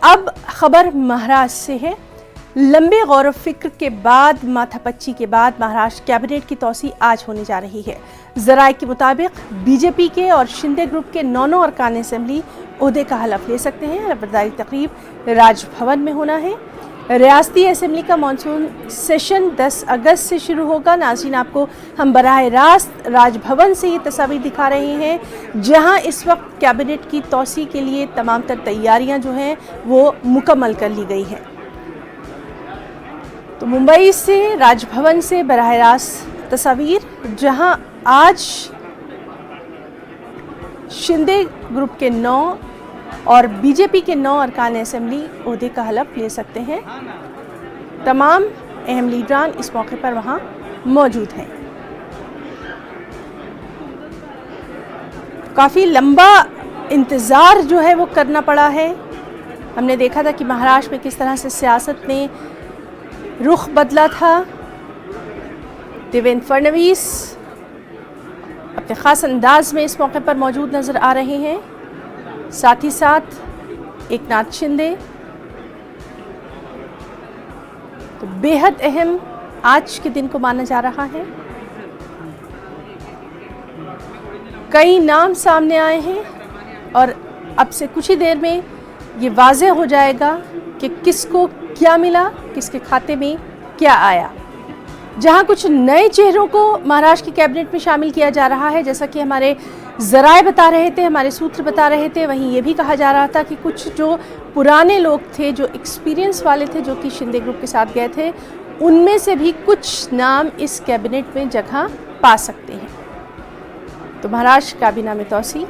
अब खबर महाराष्ट्र से है। लंबे गौर फिक्र के बाद, माथापच्ची के बाद महाराष्ट्र कैबिनेट की तौसी आज होने जा रही है। जराये के मुताबिक बीजेपी के और शिंदे ग्रुप के 9 अरकान असेंबली ओहदे का हलफ ले सकते हैं। रबरदारी तकरीब राजभवन में होना है। रियासती असेंबली का मानसून सेशन 10 अगस्त से शुरू होगा। नाज़रीन, आपको हम बराह रास्त राजभवन से ये तस्वीर दिखा रहे हैं, जहां इस वक्त कैबिनेट की तौसी के लिए तमाम तर तैयारियां जो हैं वो मुकम्मल कर ली गई हैं। तो मुंबई से, राजभवन से बराह रास्त तस्वीर, जहां आज शिंदे ग्रुप के 9 और बीजेपी के 9 अरकान असेंबली ओहदे का हलफ ले सकते हैं। तमाम अहम लीडरान इस मौके पर वहां मौजूद हैं। काफ़ी लंबा इंतज़ार जो है वो करना पड़ा है। हमने देखा था कि महाराष्ट्र में किस तरह से सियासत ने रुख बदला था। देवेंद्र फडणवीस अपने ख़ास अंदाज में इस मौके पर मौजूद नज़र आ रहे हैं, साथ ही साथ एकनाथ शिंदे। तो बेहद अहम आज के दिन को माना जा रहा है। कई नाम सामने आए हैं और अब से कुछ ही देर में ये वाज़ेह हो जाएगा कि किसको क्या मिला, किसके खाते में क्या आया। जहां कुछ नए चेहरों को महाराष्ट्र की कैबिनेट में शामिल किया जा रहा है, जैसा कि हमारे जराए बता रहे थे, हमारे सूत्र बता रहे थे, वहीं ये भी कहा जा रहा था कि कुछ जो पुराने लोग थे, जो एक्सपीरियंस वाले थे, जो कि शिंदे ग्रुप के साथ गए थे, उनमें से भी कुछ नाम इस कैबिनेट में जगह पा सकते हैं। तो महाराष्ट्र काबीना में तौसी